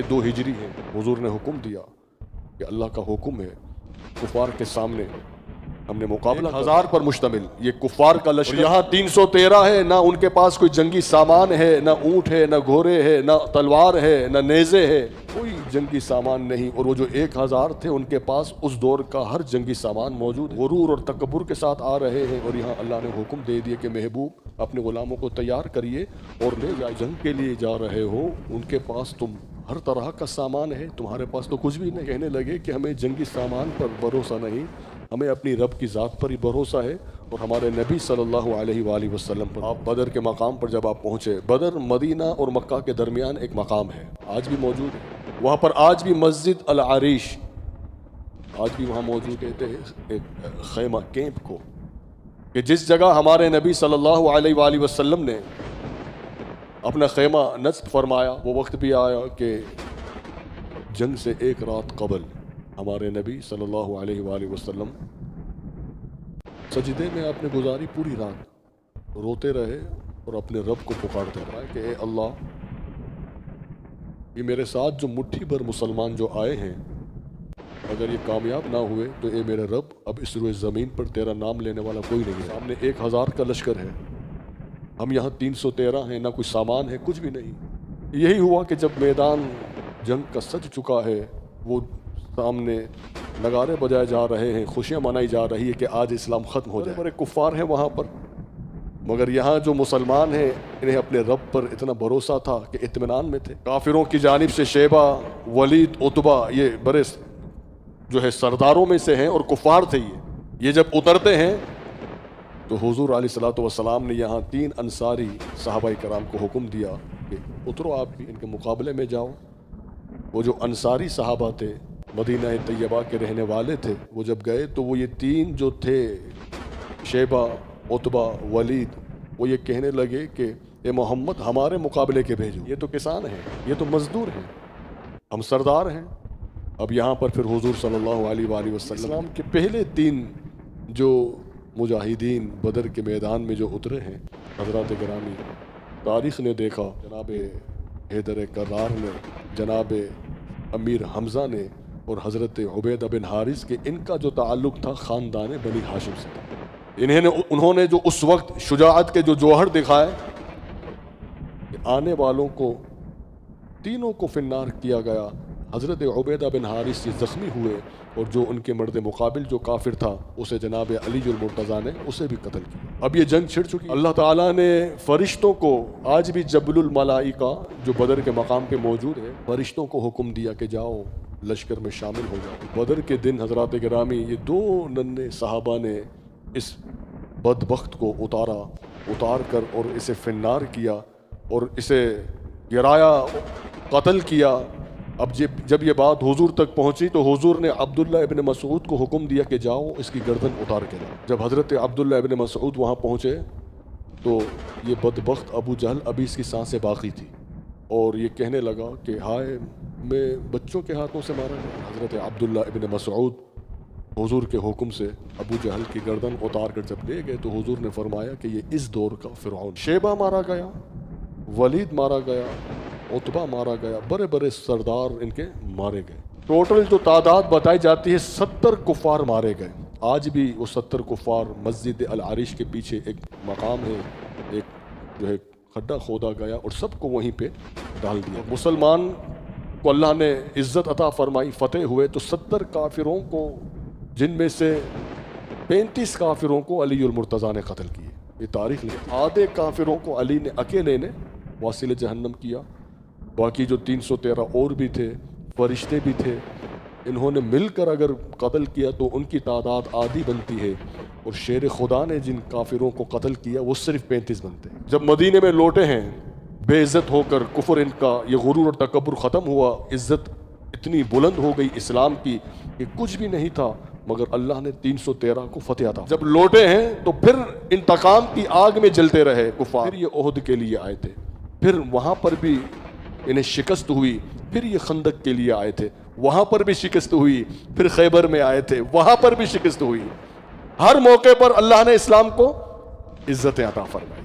کہ 2 ہجری ہے، حضور نے حکم دیا کہ اللہ کا حکم ہے کفار کے سامنے ہم نے مقابلہ 1000 پر مشتمل یہ کفار کا لشکر، یہاں 313 ہے، نہ ان کے پاس کوئی جنگی سامان ہے، نہ اونٹ ہے، نہ گھوڑے ہے، نہ تلوار ہے، نہ نیزے ہے، کوئی جنگی سامان نہیں، اور وہ جو 1000 تھے ان کے پاس اس دور کا ہر جنگی سامان موجود، غرور اور تکبر کے ساتھ آ رہے ہیں، اور یہاں اللہ نے حکم دے دیا کہ محبوب اپنے غلاموں کو تیار کریے اور لے جائے، جنگ کے لیے جا رہے ہو، ان کے پاس تم ہر طرح کا سامان ہے، تمہارے پاس تو کچھ بھی نہیں۔ کہنے لگے کہ ہمیں جنگی سامان پر بھروسہ نہیں، ہمیں اپنی رب کی ذات پر ہی بھروسہ ہے اور ہمارے نبی صلی اللہ علیہ وآلہ وسلم پر۔ آپ بدر کے مقام پر جب آپ پہنچے، بدر مدینہ اور مکہ کے درمیان ایک مقام ہے، آج بھی موجود ہے وہاں پر، آج بھی مسجد العریش آج بھی وہاں موجود ہے، ایک خیمہ کیمپ کو، کہ جس جگہ ہمارے نبی صلی اللہ علیہ وآلہ وسلم نے اپنا خیمہ نصب فرمایا، وہ وقت بھی آیا کہ جنگ سے 1 رات قبل ہمارے نبی صلی اللہ علیہ وآلہ وسلم سجدے میں آپ نے گزاری پوری رات، روتے رہے اور اپنے رب کو پکارتے رہے کہ اے اللہ، یہ میرے ساتھ جو مٹھی بھر مسلمان جو آئے ہیں، اگر یہ کامیاب نہ ہوئے تو اے میرے رب، اب اس روئے زمین پر تیرا نام لینے والا کوئی نہیں ہے، سامنے 1000 کا لشکر ہے، ہم یہاں 313 ہیں، نہ کوئی سامان ہے، کچھ بھی نہیں۔ یہی ہوا کہ جب میدان جنگ کا سج چکا ہے، وہ سامنے نغارے بجائے جا رہے ہیں، خوشیاں منائی جا رہی ہے کہ آج اسلام ختم ہو جائے، بڑے کفار ہیں وہاں پر، مگر یہاں جو مسلمان ہیں انہیں اپنے رب پر اتنا بھروسہ تھا کہ اطمینان میں تھے۔ کافروں کی جانب سے شیبہ، ولید، عتبہ، یہ بڑے جو ہے سرداروں میں سے ہیں اور کفار تھے، یہ جب اترتے ہیں تو حضور علیہ الصلوۃ والسلام نے یہاں 3 انصاری صحابہ کرام کو حکم دیا کہ اترو، آپ بھی ان کے مقابلے میں جاؤ۔ وہ جو انصاری صحابہ تھے، مدینہ طیبہ کے رہنے والے تھے، وہ جب گئے تو وہ یہ 3 جو تھے، شیبہ، عتبہ، ولید، وہ یہ کہنے لگے کہ اے محمد، ہمارے مقابلے کے بھیجو، یہ تو کسان ہیں، یہ تو مزدور ہیں، ہم سردار ہیں۔ اب یہاں پر پھر حضور صلی اللہ علیہ وآلہ وسلم کے پہلے 3 جو مجاہدین بدر کے میدان میں جو اترے ہیں، حضرات گرامی، تاریخ نے دیکھا، جناب حیدر کرار نے، جناب امیر حمزہ نے اور حضرت عبیدہ بن حارث کے، ان کا جو تعلق تھا خاندان بنی ہاشم سے تھا۔ انہوں نے جو اس وقت شجاعت کے جو جوہر دکھائے کہ آنے والوں کو تینوں کو فنار کیا گیا، حضرت عبیدہ بن حارث سے زخمی ہوئے، اور جو ان کے مرد مقابل جو کافر تھا اسے جناب علی المرتضیٰ نے اسے بھی قتل کیا۔ اب یہ جنگ چھڑ چکی، اللہ تعالیٰ نے فرشتوں کو، آج بھی جبل الملائکہ جو بدر کے مقام پہ موجود ہے، فرشتوں کو حکم دیا کہ جاؤ لشکر میں شامل ہو جاؤ۔ بدر کے دن حضرات گرامی، یہ 2 ننھے صحابہ نے اس بدبخت کو اتار کر اور اسے فنار کیا اور اسے گرایا، قتل کیا۔ اب جب یہ بات حضور تک پہنچی تو حضور نے عبداللہ ابن مسعود کو حکم دیا کہ جاؤ اس کی گردن اتار کے لاؤ۔ جب حضرت عبداللہ ابن مسعود وہاں پہنچے تو یہ بدبخت ابو جہل ابھی اس کی سانسیں باقی تھی، اور یہ کہنے لگا کہ ہائے، میں بچوں کے ہاتھوں سے مارا گیا۔ حضرت عبداللہ ابن مسعود حضور کے حکم سے ابو جہل کی گردن اتار کر جب لے گئے تو حضور نے فرمایا کہ یہ اس دور کا فرعون، شیبہ مارا گیا، ولید مارا گیا، عتبہ مارا گیا، بڑے بڑے سردار ان کے مارے گئے۔ ٹوٹل جو تعداد بتائی جاتی ہے 70 کفار مارے گئے۔ آج بھی وہ 70 کفار، مسجد العریش کے پیچھے ایک مقام ہے، ایک جو ہے کھڈا کھودا گیا اور سب کو وہیں پہ ڈال دیا۔ مسلمان کو اللہ نے عزت عطا فرمائی، فتح ہوئے تو 70 کافروں کو، جن میں سے 35 کافروں کو علی المرتضیٰ نے قتل کیے۔ یہ تاریخ لکھی، آدھے کافروں کو علی نے اکیلے نے واصل جہنم کیا، باقی جو 313 اور بھی تھے، فرشتے بھی تھے، انہوں نے مل کر اگر قتل کیا تو ان کی تعداد آدھی بنتی ہے، اور شیر خدا نے جن کافروں کو قتل کیا وہ صرف 35 بنتے ہیں۔ جب مدینے میں لوٹے ہیں بے عزت ہو کر، کفر ان کا یہ غرور اور تکبر ختم ہوا، عزت اتنی بلند ہو گئی اسلام کی کہ کچھ بھی نہیں تھا، مگر اللہ نے 313 کو فتح عطا۔ جب لوٹے ہیں تو پھر انتقام کی آگ میں جلتے رہے کفار، پھر یہ عہد کے لیے آئے تھے، پھر وہاں پر بھی انہیں شکست ہوئی، پھر یہ خندق کے لیے آئے تھے، وہاں پر بھی شکست ہوئی، پھر خیبر میں آئے تھے، وہاں پر بھی شکست ہوئی۔ ہر موقع پر اللہ نے اسلام کو عزتیں عطا فرمائی۔